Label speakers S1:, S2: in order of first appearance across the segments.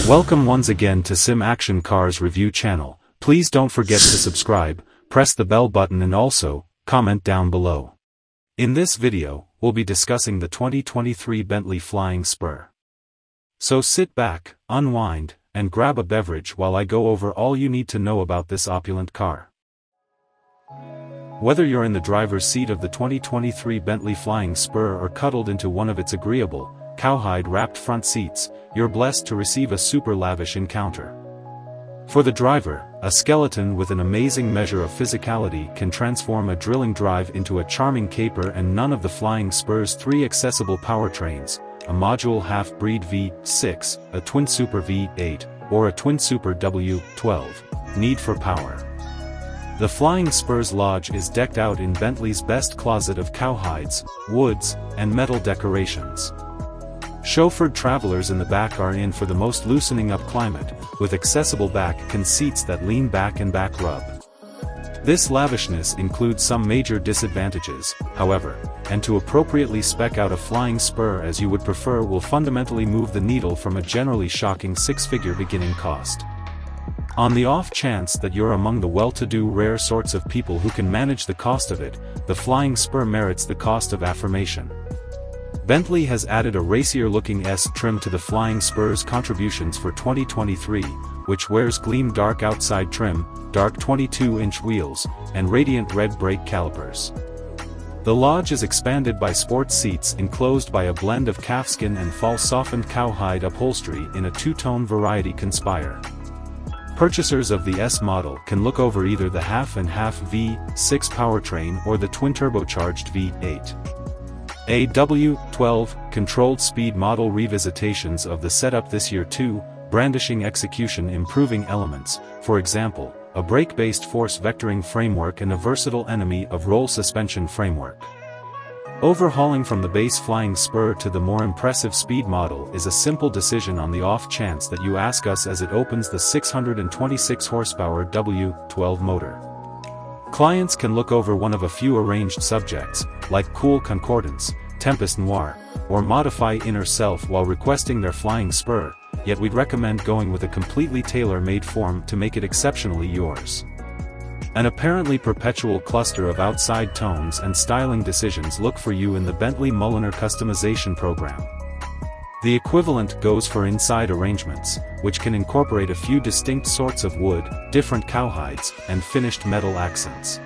S1: Welcome once again to Sim Action Cars Review channel. Please don't forget to subscribe, press the bell button and also, comment down below. In this video, we'll be discussing the 2023 Bentley Flying Spur. So sit back, unwind, and grab a beverage while I go over all you need to know about this opulent car. Whether you're in the driver's seat of the 2023 Bentley Flying Spur or cuddled into one of its agreeable, cowhide-wrapped front seats, you're blessed to receive a super lavish encounter. For the driver, a skeleton with an amazing measure of physicality can transform a drilling drive into a charming caper, and none of the Flying Spur's three accessible powertrains, a module half-breed V6, a twin super V8, or a twin super W12, need for power. The Flying Spur's lodge is decked out in Bentley's best closet of cowhides, woods, and metal decorations. Chauffeured travelers in the back are in for the most loosening up climate, with accessible back seats that lean back and back rub. This lavishness includes some major disadvantages, however, and to appropriately spec out a Flying Spur as you would prefer will fundamentally move the needle from a generally shocking six-figure beginning cost. On the off chance that you're among the well-to-do rare sorts of people who can manage the cost of it, the Flying Spur merits the cost of affirmation. Bentley has added a racier-looking S trim to the Flying Spur's contributions for 2023, which wears gleam dark outside trim, dark 22-inch wheels, and radiant red brake calipers. The lodge is expanded by sports seats enclosed by a blend of calfskin and faux softened cowhide upholstery in a two-tone variety conspire. Purchasers of the S model can look over either the half-and-half V6 powertrain or the twin turbocharged V8. A W12 controlled speed model revisitations of the setup this year too, brandishing execution improving elements, for example, a brake-based force vectoring framework and a versatile enemy of roll suspension framework. Overhauling from the base Flying Spur to the more impressive speed model is a simple decision on the off chance that you ask us, as it opens the 626 horsepower W12 motor. Clients can look over one of a few arranged subjects, like Cool Concordance, Tempest Noir, or Modify Inner Self while requesting their Flying Spur, yet we'd recommend going with a completely tailor-made form to make it exceptionally yours. An apparently perpetual cluster of outside tones and styling decisions look for you in the Bentley Mulliner customization program. The equivalent goes for inside arrangements, which can incorporate a few distinct sorts of wood, different cowhides, and finished metal accents.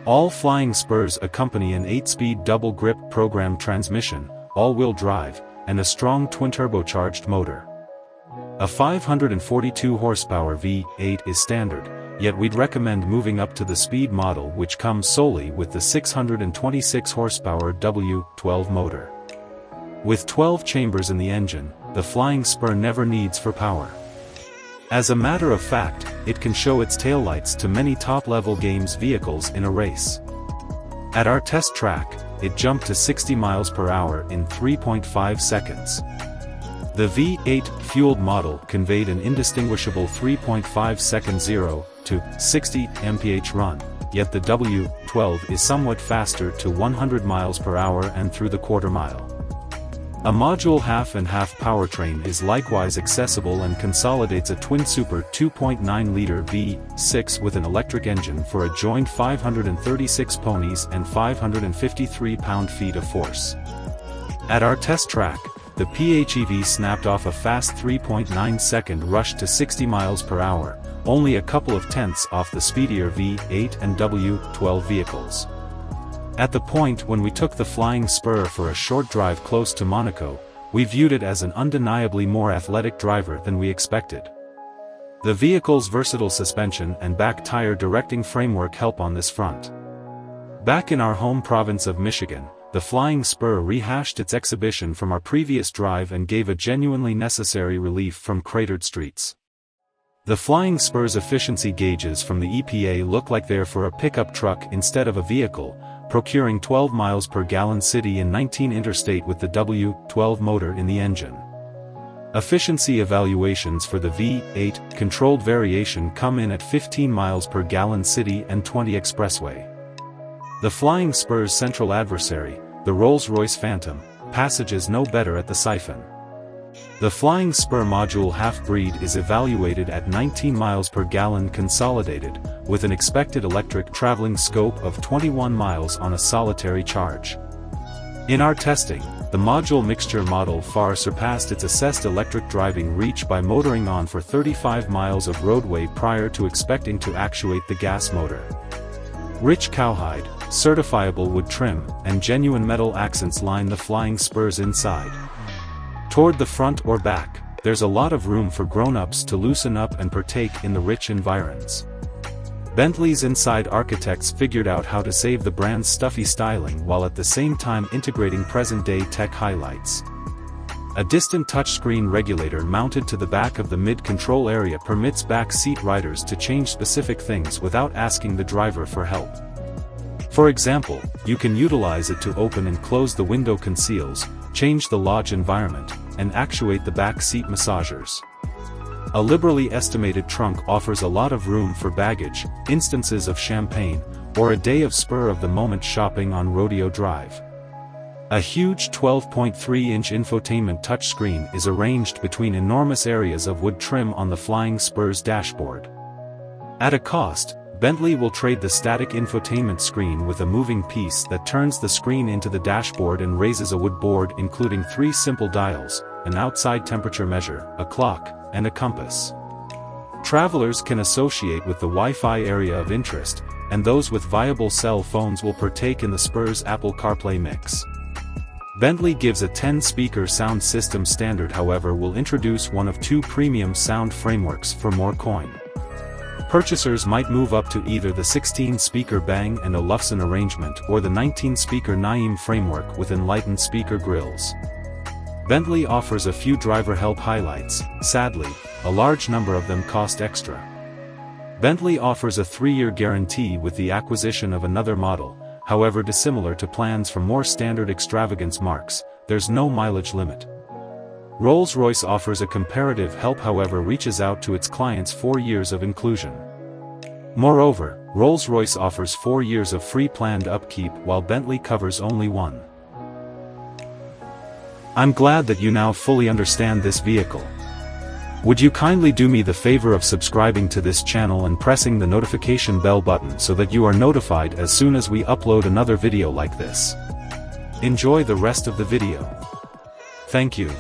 S1: All Flying Spurs accompany an 8-speed double-grip program transmission, all-wheel drive, and a strong twin-turbocharged motor. A 542 horsepower V8 is standard, yet we'd recommend moving up to the speed model, which comes solely with the 626 horsepower W12 motor. With 12 chambers in the engine, the Flying Spur never needs for power. As a matter of fact, it can show its taillights to many top-level games vehicles in a race. At our test track, it jumped to 60 miles per hour in 3.5 seconds. The V8 fueled model conveyed an indistinguishable 3.5 second 0 to 60 mph run, yet the W12 is somewhat faster to 100 miles per hour and through the quarter mile. A module half-and-half powertrain is likewise accessible and consolidates a twin super 2.9-liter V6 with an electric engine for a joined 536 ponies and 553 pound-feet of force. At our test track, the PHEV snapped off a fast 3.9-second rush to 60 miles per hour, only a couple of tenths off the speedier V8 and W12 vehicles. At the point when we took the Flying Spur for a short drive close to Monaco, we viewed it as an undeniably more athletic driver than we expected. The vehicle's versatile suspension and back tire directing framework help on this front. Back in our home province of Michigan, the Flying Spur rehashed its exhibition from our previous drive and gave a genuinely necessary relief from cratered streets. The Flying Spur's efficiency gauges from the EPA look like they're for a pickup truck instead of a vehicle, procuring 12 miles per gallon city and 19 interstate with the W12 motor in the engine. Efficiency evaluations for the V8 controlled variation come in at 15 miles per gallon city and 20 expressway. The Flying Spur's central adversary, the Rolls-Royce Phantom, passages no better at the siphon. The Flying Spur module half-breed is evaluated at 19 miles per gallon consolidated, with an expected electric traveling scope of 21 miles on a solitary charge. In our testing, the module mixture model far surpassed its assessed electric driving reach by motoring on for 35 miles of roadway prior to expecting to actuate the gas motor. Rich cowhide, certifiable wood trim, and genuine metal accents line the Flying Spur's inside. Toward the front or back, there's a lot of room for grown-ups to loosen up and partake in the rich environs. Bentley's inside architects figured out how to save the brand's stuffy styling while at the same time integrating present-day tech highlights. A distant touchscreen regulator mounted to the back of the mid-control area permits back seat riders to change specific things without asking the driver for help. For example, you can utilize it to open and close the window conceals, change the lodge environment, and actuate the back seat massagers. A liberally estimated trunk offers a lot of room for baggage, instances of champagne, or a day of spur-of-the-moment shopping on Rodeo Drive. A huge 12.3-inch infotainment touchscreen is arranged between enormous areas of wood trim on the Flying Spur's dashboard. At a cost, Bentley will trade the static infotainment screen with a moving piece that turns the screen into the dashboard and raises a wood board including 3 simple dials, an outside temperature measure, a clock, and a compass. Travelers can associate with the Wi-Fi area of interest, and those with viable cell phones will partake in the Spur's Apple CarPlay mix. Bentley gives a 10-speaker sound system standard, however will introduce one of 2 premium sound frameworks for more coin. Purchasers might move up to either the 16-speaker Bang & Olufsen arrangement or the 19-speaker Naim framework with enlightened speaker grills. Bentley offers a few driver help highlights. Sadly, a large number of them cost extra. Bentley offers a 3-year guarantee with the acquisition of another model, however dissimilar to plans for more standard extravagance marques, there's no mileage limit. Rolls-Royce offers a comparative help, however reaches out to its clients 4 years of inclusion. Moreover, Rolls-Royce offers 4 years of free planned upkeep while Bentley covers only 1. I'm glad that you now fully understand this vehicle. Would you kindly do me the favor of subscribing to this channel and pressing the notification bell button so that you are notified as soon as we upload another video like this. Enjoy the rest of the video. Thank you.